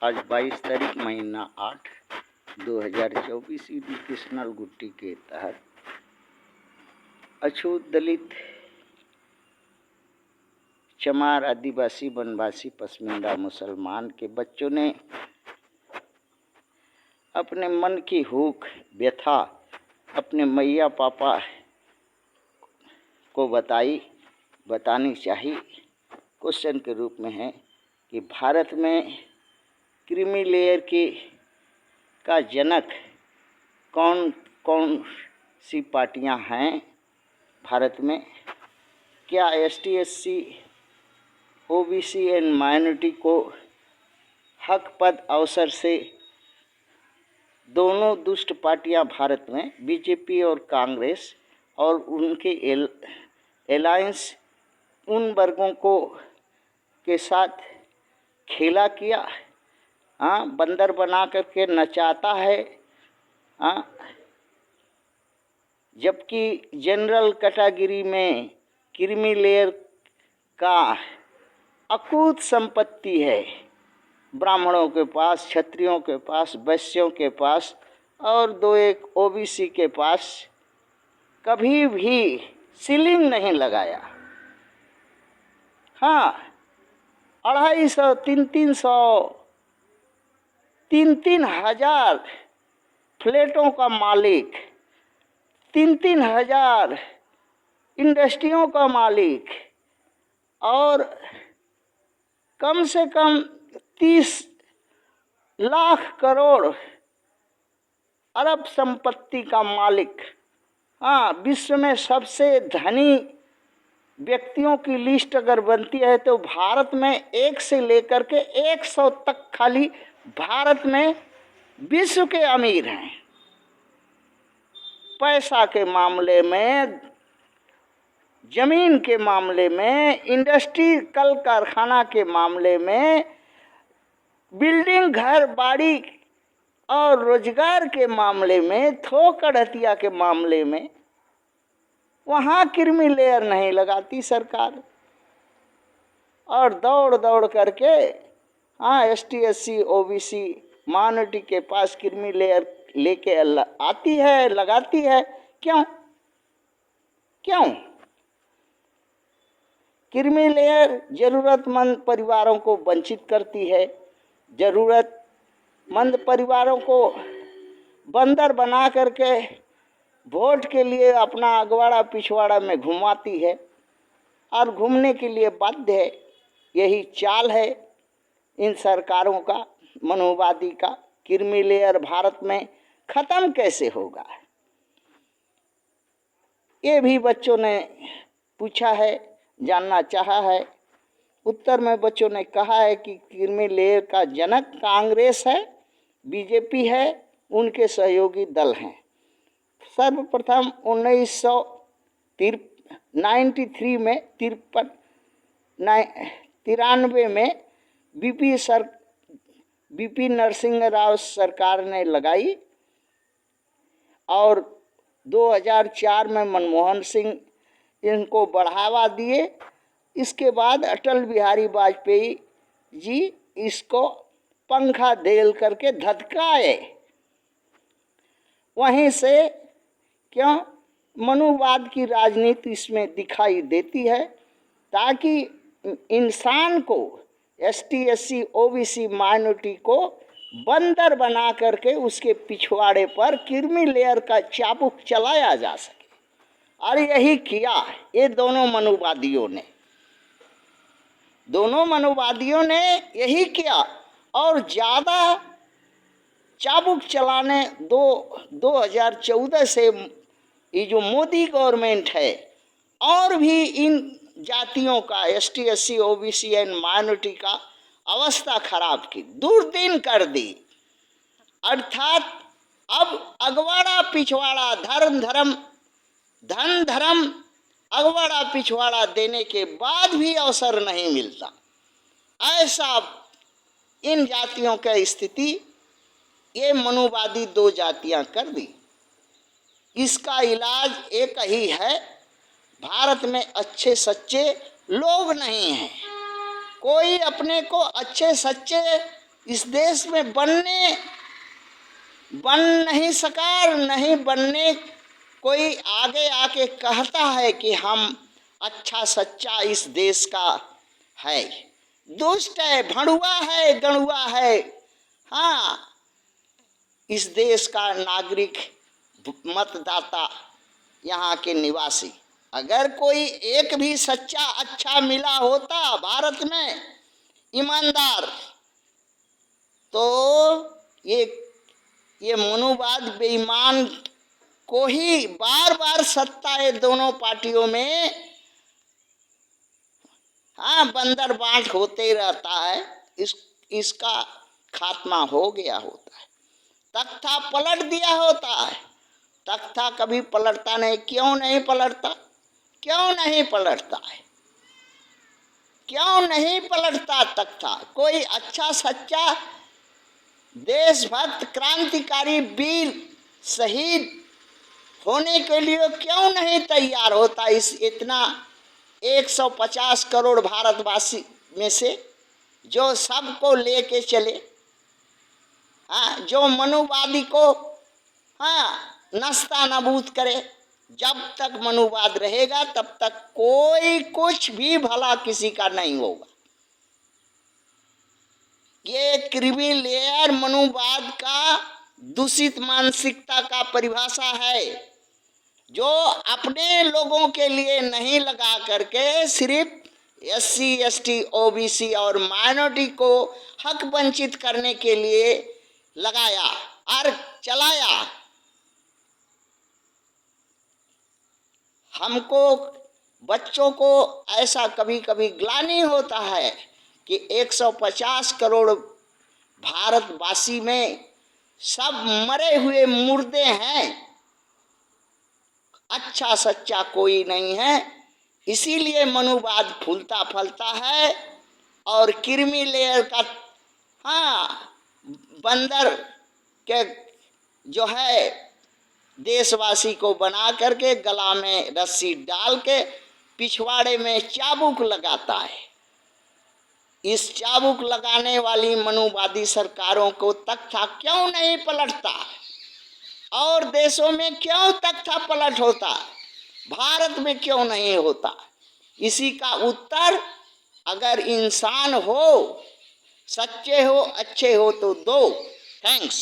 आज 22 तारीख महीना 8 2024 एजुकेशनल गुट्टी के तहत अछूत दलित, चमार, आदिवासी, वनवासी, पसमिंदा, मुसलमान के बच्चों ने अपने मन की हुक, व्यथा अपने मैया पापा को बतानी चाहिए। क्वेश्चन के रूप में है कि भारत में क्रीमी लेयर का जनक कौन कौन सी पार्टियां हैं भारत में? क्या ST SC OBC and minority को हक पद अवसर से दोनों दुष्ट पार्टियां भारत में बीजेपी और कांग्रेस और उनके एलायंस उन वर्गों को के साथ खेला किया, बंदर बना करके नचाता है। जबकि जनरल कैटेगरी में क्रीमी लेयर का अकूत संपत्ति है, ब्राह्मणों के पास, क्षत्रियों के पास, वैश्यों के पास और 2-1 OBC के पास कभी भी सीलिंग नहीं लगाया। 250, 300, 3 हजार फ्लैटों का मालिक, 3 हजार इंडस्ट्रियों का मालिक और कम से कम 30 लाख करोड़ अरब संपत्ति का मालिक, विश्व में सबसे धनी व्यक्तियों की लिस्ट अगर बनती है तो भारत में 1 से लेकर के 100 तक खाली भारत में विश्व के अमीर हैं। पैसा के मामले में, जमीन के मामले में, इंडस्ट्री कल कारखाना के मामले में, बिल्डिंग घर बाड़ी और रोजगार के मामले में, थोक हथिया के मामले में वहाँ क्रीमी लेयर नहीं लगाती सरकार। और दौड़ दौड़ करके ST SC OBC माइनॉरिटी के पास क्रीमी लेयर लेके आती है, लगाती है। क्यों? क्रीमी लेयर जरूरतमंद परिवारों को वंचित करती है, जरूरतमंद परिवारों को बंदर बना करके वोट के लिए अपना अगवाड़ा पिछवाड़ा में घुमाती है और घूमने के लिए बाध्य है। यही चाल है इन सरकारों का, मनोवादी का। क्रीमी लेयर भारत में खत्म कैसे होगा, ये भी बच्चों ने पूछा है, जानना चाहा है। उत्तर में बच्चों ने कहा है कि क्रीमी लेयर का जनक कांग्रेस है, बीजेपी है, उनके सहयोगी दल हैं। सर्वप्रथम 1993 में 93 में BP नरसिंह राव सरकार ने लगाई और 2004 में मनमोहन सिंह इनको बढ़ावा दिए। इसके बाद अटल बिहारी वाजपेयी जी इसको पंखा देल करके धधकाए। वहीं से क्यों मनुवाद की राजनीति इसमें दिखाई देती है, ताकि इंसान को, ST SC OBC माइनॉरिटी को बंदर बना करके उसके पिछवाड़े पर क्रीमी लेयर का चाबुक चलाया जा सके। और यही किया ये दोनों मनुवादियों ने यही किया। और ज़्यादा चाबुक चलाने 2014 से ये जो मोदी गवर्नमेंट है और भी इन जातियों का, ST SC OBC and minority का अवस्था खराब की, दुर्दिन कर दी। अर्थात अब अगवाड़ा पिछवाड़ा, धन धर्म अगवाड़ा पिछवाड़ा देने के बाद भी अवसर नहीं मिलता। ऐसा इन जातियों का स्थिति ये मनुवादी 2 जातियां कर दी। इसका इलाज एक ही है, भारत में अच्छे सच्चे लोग नहीं हैं। कोई अपने को अच्छे सच्चे इस देश में बन नहीं सका, नहीं बनने कोई आगे आके कहता है कि हम अच्छा सच्चा इस देश का है। दुष्ट है, भड़ुआ है, गणुआ है। हाँ, इस देश का नागरिक, मतदाता, यहाँ के निवासी, अगर कोई एक भी सच्चा अच्छा मिला होता भारत में, ईमानदार, तो ये मनुवाद बेईमान को ही बार बार सत्ता है दोनों पार्टियों में, हाँ, बंदर बांट होते रहता है। इसका खात्मा हो गया होता है, तख्ता पलट दिया होता है। तख्ता कभी पलटता नहीं। क्यों नहीं पलटता? क्यों नहीं पलटता है? क्यों नहीं पलटता तख्ता? कोई अच्छा सच्चा देशभक्त क्रांतिकारी वीर शहीद होने के लिए क्यों नहीं तैयार होता? इस इतना 150 करोड़ भारतवासी में से जो सबको लेके चले, हाँ, जो मनुवादी को, हाँ, नस्ता नबूद करे। जब तक मनुवाद रहेगा तब तक कोई कुछ भी भला किसी का नहीं होगा। ये क्रीमी लेयर मनुवाद का दूषित मानसिकता का परिभाषा है, जो अपने लोगों के लिए नहीं लगा करके सिर्फ SC ST OBC और माइनॉरिटी को हक वंचित करने के लिए लगाया और चलाया। हमको, बच्चों को ऐसा कभी कभी ग्लानि होता है कि 150 करोड़ भारतवासी में सब मरे हुए मुर्दे हैं, अच्छा सच्चा कोई नहीं है। इसीलिए मनुवाद फूलता फलता है और क्रीमी लेयर का, हाँ, बंदर के जो है देशवासी को बना करके गला में रस्सी डाल के पिछवाड़े में चाबुक लगाता है। इस चाबुक लगाने वाली मनुवादी सरकारों को तख्ता क्यों नहीं पलटता? और देशों में क्यों तख्ता पलट होता, भारत में क्यों नहीं होता? इसी का उत्तर अगर इंसान हो, सच्चे हो, अच्छे हो तो दो। थैंक्स।